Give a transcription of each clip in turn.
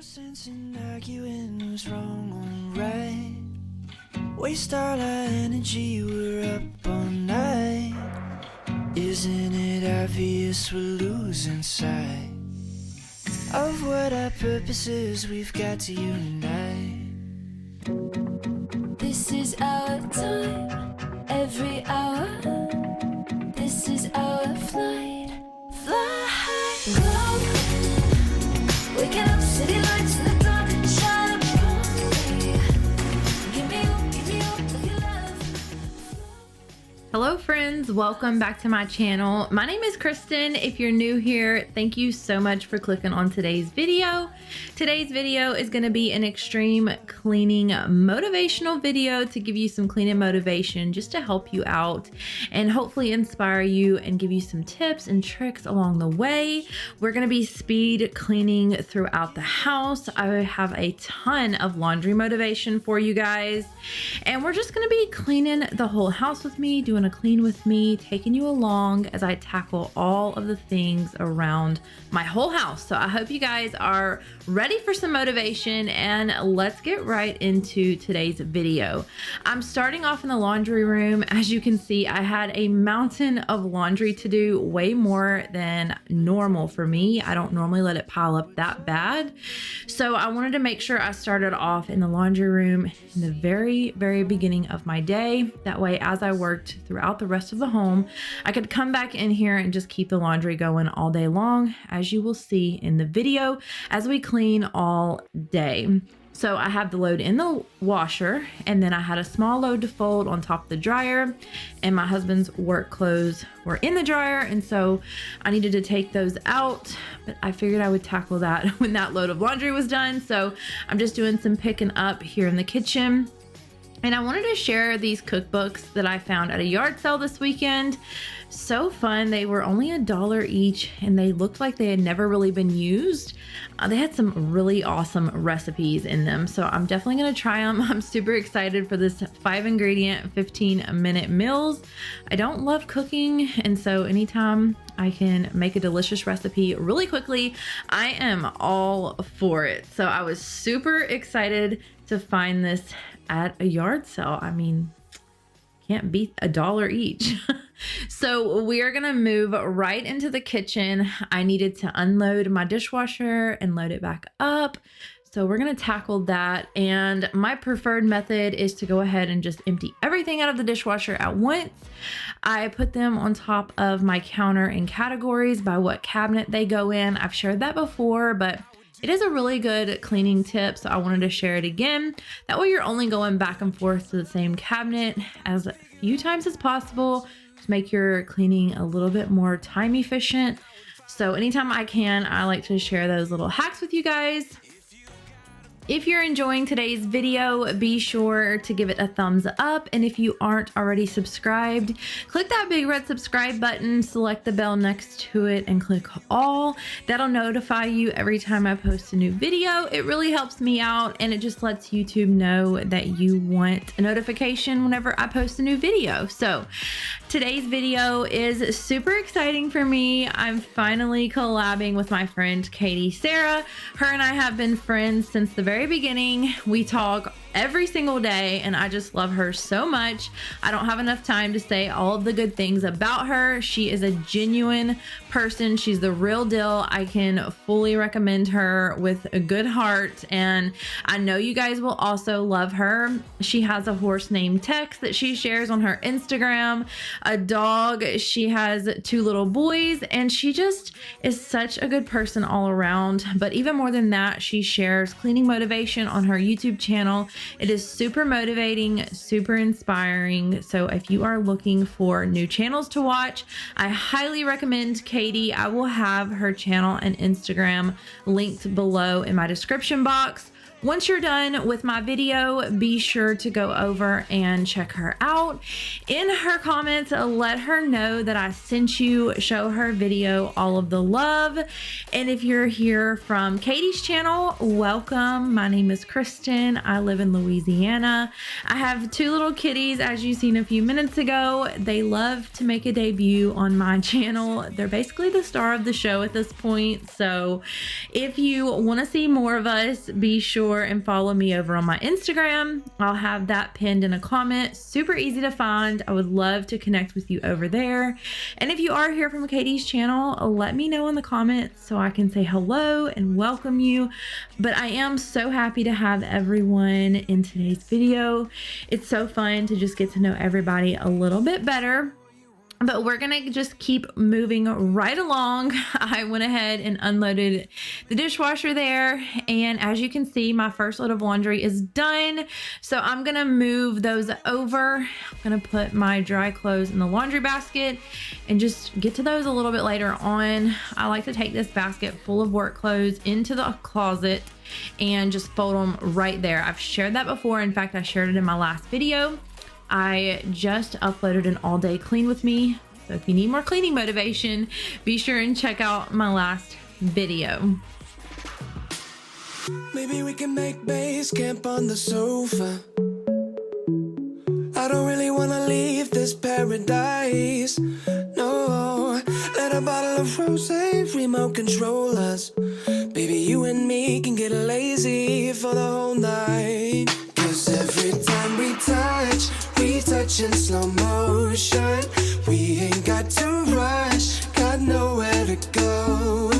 sense in arguing who's wrong or right. Waste all our energy, we're up all night. Isn't it obvious we're losing sight of what our purpose is? We've got to unite. This is our time, every hour. This is our flight, fly high, low. Waking up, city lights in the dark, shine brightly. Give me up with your love. Hello friends, welcome back to my channel. My name is Kristen. If you're new here, thank you so much for clicking on today's video. Today's video is going to be an extreme cleaning motivational video to give you some cleaning motivation just to help you out and hopefully inspire you and give you some tips and tricks along the way. We're going to be speed cleaning throughout the house. I have a ton of laundry motivation for you guys, and we're just going to be cleaning the whole house with me, doing a clean with me, taking you along as I tackle all of the things around my whole house. So I hope you guys are ready for some motivation, and let's get right into today's video. I'm starting off in the laundry room. As you can see, I had a mountain of laundry to do, way more than normal for me. I don't normally let it pile up that bad. So I wanted to make sure I started off in the laundry room in the very beginning of my day. That way, as I worked throughout the rest of the home, I could come back in here and just keep the laundry going all day long, as you will see in the video as we clean all day. So I have the load in the washer, and then I had a small load to fold on top of the dryer, and my husband's work clothes were in the dryer, and so I needed to take those out, but I figured I would tackle that when that load of laundry was done. So I'm just doing some picking up here in the kitchen. And I wanted to share these cookbooks that I found at a yard sale this weekend. So fun. They were only $1 each, and they looked like they had never really been used. They had some really awesome recipes in them, so I'm definitely going to try them. I'm super excited for this 5-ingredient, 15-minute meals. I don't love cooking, and so anytime I can make a delicious recipe really quickly, I am all for it. So I was super excited to find this at a yard sale. I mean, can't beat $1 each. So we are gonna move right into the kitchen. I needed to unload my dishwasher and load it back up. So we're gonna tackle that. And my preferred method is to go ahead and just empty everything out of the dishwasher at once. I put them on top of my counter in categories by what cabinet they go in. I've shared that before, but it is a really good cleaning tip, so I wanted to share it again. That way you're only going back and forth to the same cabinet as few times as possible to make your cleaning a little bit more time efficient. So anytime I can, I like to share those little hacks with you guys. If you're enjoying today's video, be sure to give it a thumbs up. And if you aren't already subscribed, click that big red subscribe button, select the bell next to it, and click all. That'll notify you every time I post a new video. It really helps me out, and it just lets YouTube know that you want a notification whenever I post a new video. So today's video is super exciting for me. I'm finally collabing with my friend Katie Sarah. Her and I have been friends since the very beginning. We talk every single day, and I just love her so much. I don't have enough time to say all of the good things about her. She is a genuine person. She's the real deal. I can fully recommend her with a good heart, and I know you guys will also love her. She has a horse named Tex that she shares on her Instagram, a dog. She has 2 little boys, and she just is such a good person all around. But even more than that, she shares cleaning motivation on her YouTube channel. It is super motivating, super inspiring. So if you are looking for new channels to watch, I highly recommend Katie. I will have her channel and Instagram linked below in my description box. Once you're done with my video, be sure to go over and check her out. In her comments, let her know that I sent you. Show her video all of the love. And if you're here from Katie's channel, welcome. My name is Christin. I live in Louisiana. I have two little kitties, as you've seen a few minutes ago. They love to make a debut on my channel. They're basically the star of the show at this point. So if you want to see more of us, be sure and follow me over on my Instagram. I'll have that pinned in a comment. Super easy to find. I would love to connect with you over there. And if you are here from Katie's channel, let me know in the comments so I can say hello and welcome you. But I am so happy to have everyone in today's video. It's so fun to just get to know everybody a little bit better. But we're gonna just keep moving right along. I went ahead and unloaded the dishwasher there. And as you can see, my first load of laundry is done. So I'm gonna move those over. I'm gonna put my dry clothes in the laundry basket and just get to those a little bit later on. I like to take this basket full of work clothes into the closet and just fold them right there. I've shared that before. In fact, I shared it in my last video. I just uploaded an all day clean with me. So if you need more cleaning motivation, be sure and check out my last video. Maybe we can make base camp on the sofa. I don't really wanna leave this paradise. No, let a bottle of rosé remote control us. Baby, you and me can get lazy for the whole night. 'Cause every time we touch in slow motion. We ain't got to rush, got nowhere to go.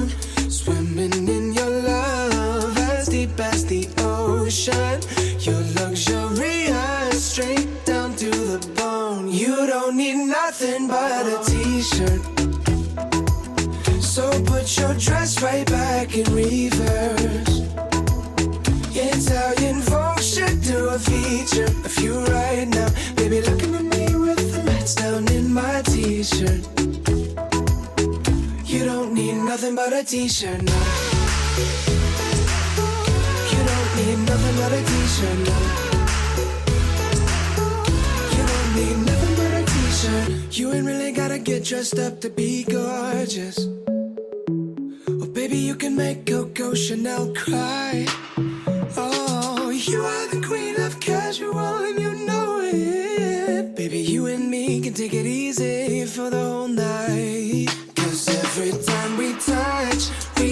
Swimming in your love, as deep as the ocean. You're luxurious, straight down to the bone. You don't need nothing but a t-shirt. So put your dress right back in reverse. Italian folks should do a feature of you right now. Baby, looking at me with the lights down in my t-shirt. You don't need nothing but a t-shirt now. You don't need nothing but a t-shirt now. You don't need nothing but a t-shirt. You ain't really gotta get dressed up to be gorgeous. Oh, baby, you can make Coco Chanel cry. Oh, you are the queen of casual and you know it. Baby, you and me can take it easy for the whole night. 'Cause every time we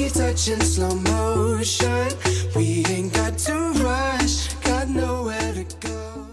touch in slow motion. We ain't got to rush, got nowhere to go.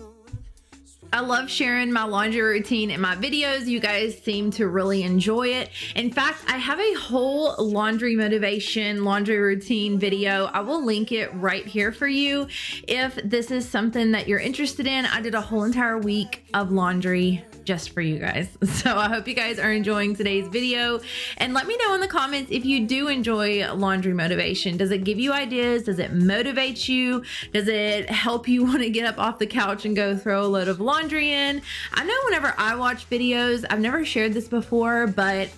I love sharing my laundry routine in my videos. You guys seem to really enjoy it. In fact, I have a whole laundry motivation, laundry routine video. I will link it right here for you. If this is something that you're interested in, I did a whole entire week of laundry just for you guys. So I hope you guys are enjoying today's video, and let me know in the comments if you do enjoy laundry motivation. Does it give you ideas? Does it motivate you? Does it help you want to get up off the couch and go throw a load of laundry in? I know whenever I watch videos, I've never shared this before, but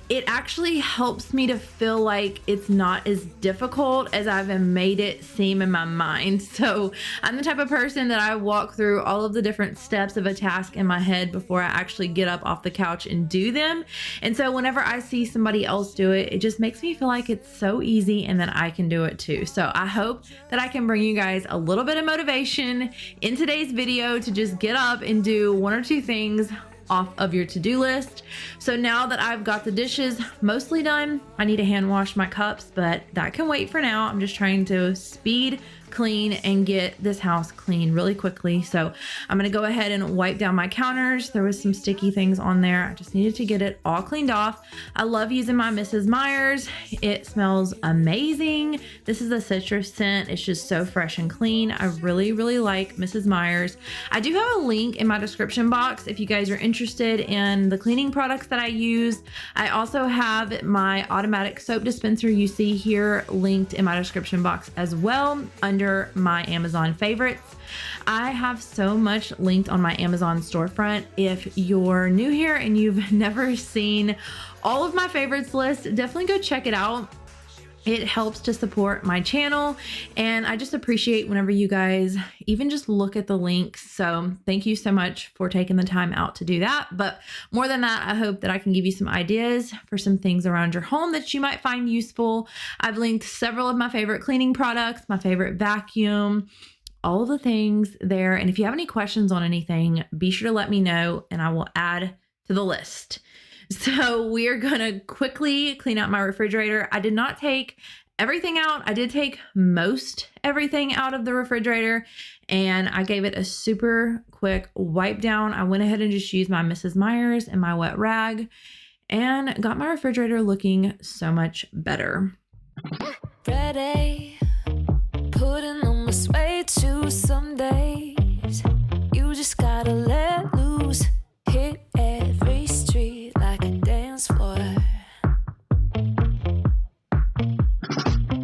it actually helps me to feel like it's not as difficult as I've made it seem in my mind. So I'm the type of person that I walk through all of the different steps of a task in my head before I actually get up off the couch and do them. And so whenever I see somebody else do it, it just makes me feel like it's so easy and that I can do it too. So I hope that I can bring you guys a little bit of motivation in today's video to just get up and do one or two things off of your to-do list. So now that I've got the dishes mostly done, I need to hand wash my cups, but that can wait for now. I'm just trying to speed clean and get this house clean really quickly. So I'm gonna go ahead and wipe down my counters. There was some sticky things on there. I just needed to get it all cleaned off. I love using my Mrs. Meyer's. It smells amazing. This is a citrus scent. It's just so fresh and clean. I really, really like Mrs. Meyer's. I do have a link in my description box if you guys are interested in the cleaning products that I use. I also have my automatic soap dispenser you see here linked in my description box as well under my Amazon favorites. I have so much linked on my Amazon storefront. If you're new here and you've never seen all of my favorites list, definitely go check it out. It helps to support my channel, and I just appreciate whenever you guys even just look at the links. So thank you so much for taking the time out to do that. But more than that, I hope that I can give you some ideas for some things around your home that you might find useful. I've linked several of my favorite cleaning products, my favorite vacuum, all of the things there. And if you have any questions on anything, be sure to let me know and I will add to the list. So we are gonna quickly clean out my refrigerator. I did not take everything out. I did take most everything out of the refrigerator, and I gave it a super quick wipe down. I went ahead and just used my Mrs. Meyer's and my wet rag and got my refrigerator looking so much better. Ready, putting on my suede shoes some days. You just gotta let loose, hit every street like a dance floor.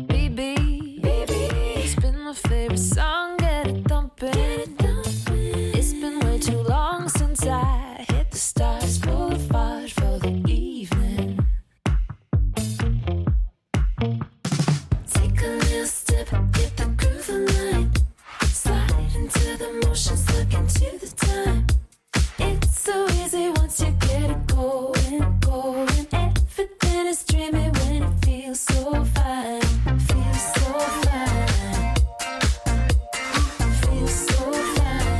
Baby, it's been my favorite song, get it thumping. It's been way too long since I hit the stars, boulevard for the evening. Take a little step, get the groove aligned. Slide into the motions, look into the time. It's so easy once you get it going, going. Everything is dreamy when it feels so fine, feels so fine, feels so fine.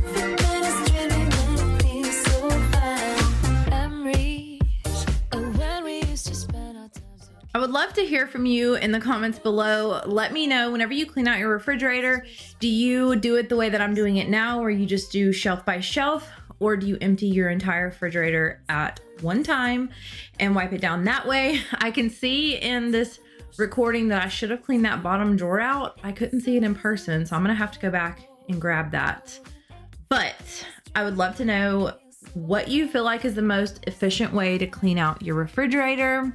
Everything is dreamy when it feels so fine. Memories of when we used to spend our time so. I would love to hear from you in the comments below. Let me know whenever you clean out your refrigerator, do you do it the way that I'm doing it now, where you just do shelf by shelf, or do you empty your entire refrigerator at one time and wipe it down that way? I can see in this recording that I should have cleaned that bottom drawer out. I couldn't see it in person, so I'm gonna have to go back and grab that. But I would love to know what you feel like is the most efficient way to clean out your refrigerator.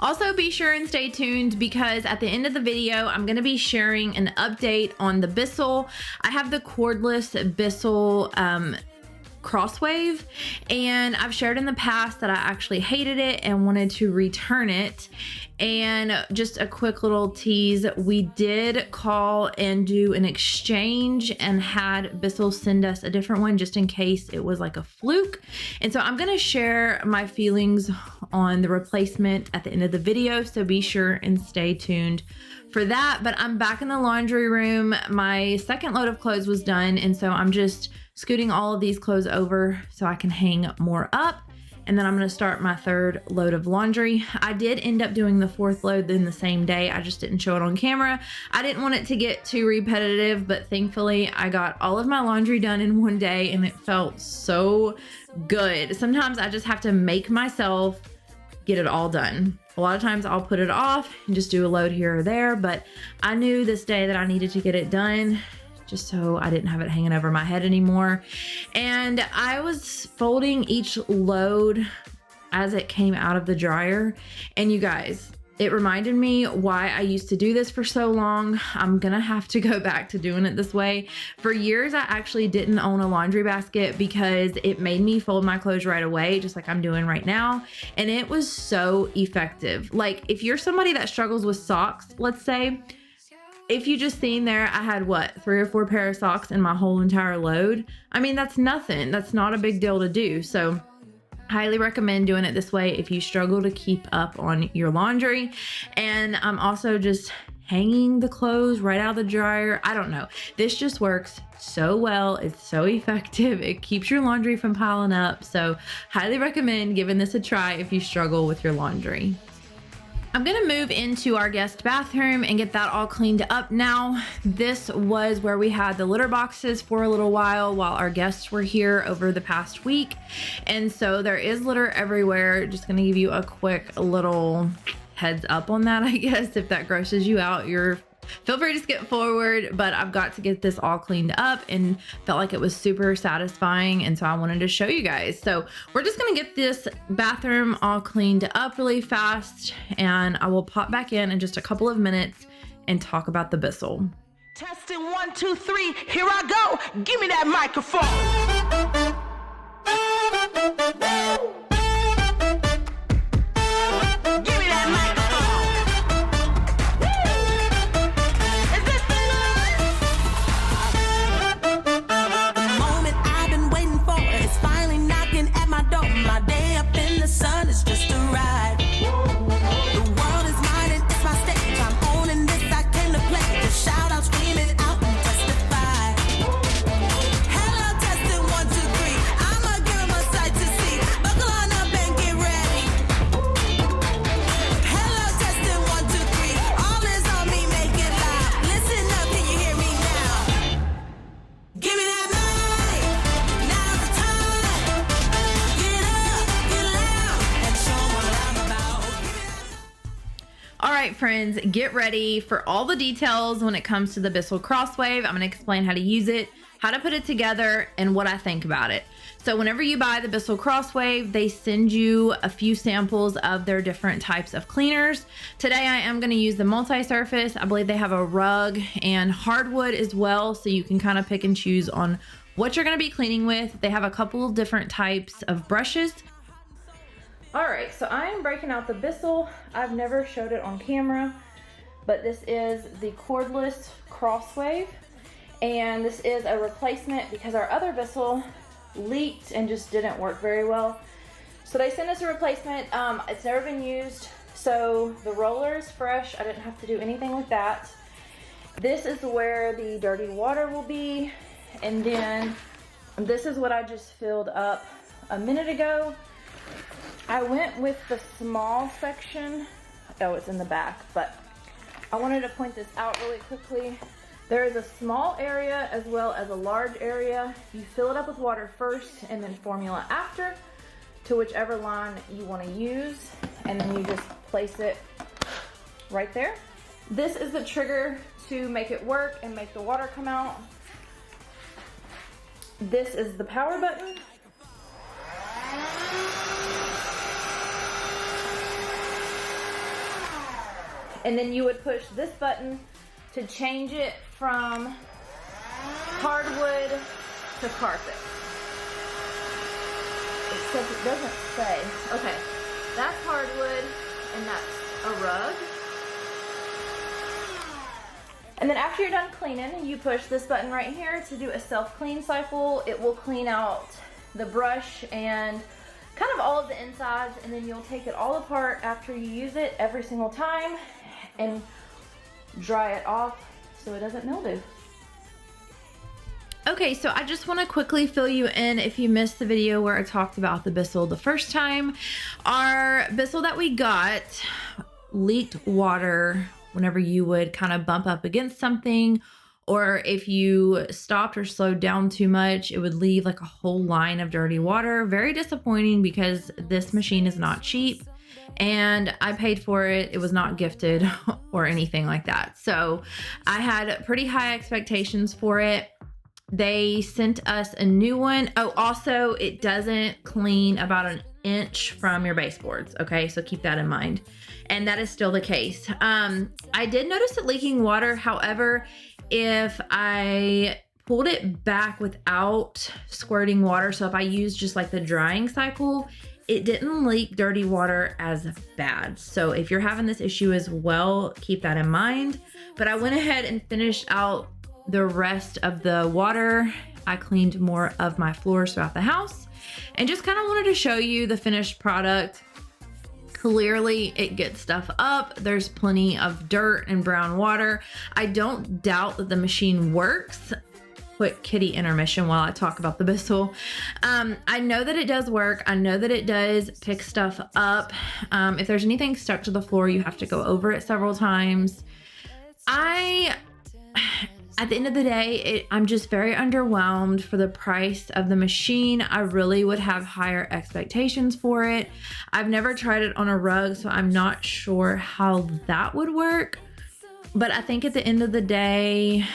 Also, be sure and stay tuned because at the end of the video, I'm going to be sharing an update on the Bissell. I have the cordless Bissell Crosswave, and I've shared in the past that I actually hated it and wanted to return it. And just a quick little tease, we did call and do an exchange and had Bissell send us a different one just in case it was like a fluke. And so I'm gonna share my feelings on the replacement at the end of the video, so be sure and stay tuned for that. But I'm back in the laundry room. My second load of clothes was done, and so I'm just scooting all of these clothes over so I can hang more up. And then I'm gonna start my third load of laundry. I did end up doing the fourth load in the same day. I just didn't show it on camera. I didn't want it to get too repetitive, but thankfully I got all of my laundry done in one day and it felt so good. Sometimes I just have to make myself get it all done. A lot of times I'll put it off and just do a load here or there, but I knew this day that I needed to get it done just so I didn't have it hanging over my head anymore. And I was folding each load as it came out of the dryer. And you guys, it reminded me why I used to do this for so long. I'm gonna have to go back to doing it this way. For years, I actually didn't own a laundry basket because it made me fold my clothes right away, just like I'm doing right now. And it was so effective. Like if you're somebody that struggles with socks, let's say, if you just seen there, I had what, 3 or 4 pair of socks in my whole entire load. I mean, that's nothing. That's not a big deal to do. So highly recommend doing it this way if you struggle to keep up on your laundry. And I'm also just hanging the clothes right out of the dryer. I don't know. This just works so well. It's so effective. It keeps your laundry from piling up. So highly recommend giving this a try if you struggle with your laundry. I'm gonna move into our guest bathroom and get that all cleaned up now. This was where we had the litter boxes for a little while our guests were here over the past week. And so there is litter everywhere. Just gonna give you a quick little heads up on that, I guess. If that grosses you out, feel free to skip forward, but I've got to get this all cleaned up and felt like it was super satisfying. And so I wanted to show you guys. So we're just going to get this bathroom all cleaned up really fast. And I will pop back in just a couple of minutes and talk about the Bissell. Testing 1, 2, 3, here I go. Give me that microphone. right, friends, get ready for all the details when it comes to the Bissell Crosswave. I'm going to explain how to use it, how to put it together, and what I think about it. So whenever you buy the Bissell Crosswave, they send you a few samples of their different types of cleaners. Today I am going to use the multi-surface. I believe they have a rug and hardwood as well, so you can kind of pick and choose on what you're going to be cleaning with. They have a couple of different types of brushes. All right, so I am breaking out the Bissell. I've never showed it on camera, but this is the cordless Crosswave, and this is a replacement because our other Bissell leaked and just didn't work very well. So they sent us a replacement. It's never been used, so the roller is fresh. I didn't have to do anything with that. This is where the dirty water will be, and then this is what I just filled up a minute ago. I went with the small section. Oh, it's in the back, but I wanted to point this out really quickly. There is a small area as well as a large area. You fill it up with water first and then formula after to whichever line you want to use, and then you just place it right there. This is the trigger to make it work and make the water come out. This is the power button. And then you would push this button to change it from hardwood to carpet. Except it doesn't say. Okay, that's hardwood and that's a rug. And then after you're done cleaning, you push this button right here to do a self-clean cycle. It will clean out the brush and kind of all of the insides, and then you'll take it all apart after you use it every single time and dry it off so it doesn't mildew. Okay, so I just want to quickly fill you in if you missed the video where I talked about the Bissell the first time. Our Bissell that we got leaked water whenever you would kind of bump up against something, or if you stopped or slowed down too much, it would leave like a whole line of dirty water. Very disappointing because this machine is not cheap and I paid for it. It was not gifted or anything like that. So I had pretty high expectations for it. They sent us a new one. Oh, also it doesn't clean about an inch from your baseboards. Okay, so keep that in mind. And that is still the case. I did notice it leaking water. However, if I pulled it back without squirting water, so if I used just like the drying cycle, it didn't leak dirty water as bad. So if you're having this issue as well, keep that in mind. But I went ahead and finished out the rest of the water. I cleaned more of my floors throughout the house and just kind of wanted to show you the finished product. Clearly it gets stuff up. There's plenty of dirt and brown water. I don't doubt that the machine works. Quick kitty intermission while I talk about the Bissell. I know that it does work. I know that it does pick stuff up. If there's anything stuck to the floor, you have to go over it several times. At the end of the day, I'm just very underwhelmed for the price of the machine. I really would have higher expectations for it. I've never tried it on a rug, so I'm not sure how that would work. But I think at the end of the day,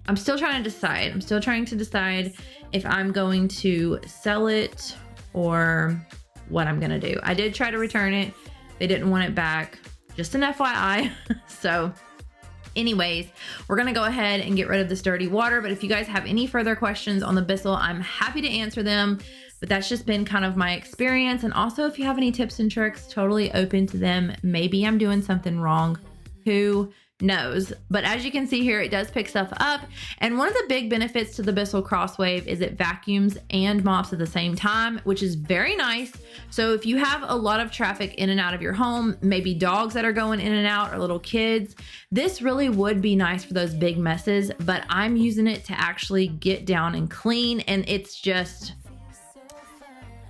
I'm still trying to decide. I'm still trying to decide if I'm going to sell it or what I'm gonna do. I did try to return it. They didn't want it back. Just an FYI. So anyways, we're gonna go ahead and get rid of this dirty water. But if you guys have any further questions on the Bissell, I'm happy to answer them. But that's just been kind of my experience. And also if you have any tips and tricks, totally open to them. Maybe I'm doing something wrong. Who knows? But as you can see here, it does pick stuff up. And one of the big benefits to the Bissell Crosswave is it vacuums and mops at the same time, which is very nice. So if you have a lot of traffic in and out of your home, maybe dogs that are going in and out or little kids, this really would be nice for those big messes. But I'm using it to actually get down and clean, and it's just,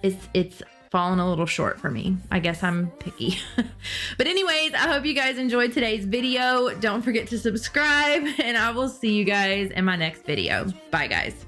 it's fallen a little short for me. I guess I'm picky. But anyways, I hope you guys enjoyed today's video. Don't forget to subscribe, and I will see you guys in my next video. Bye guys.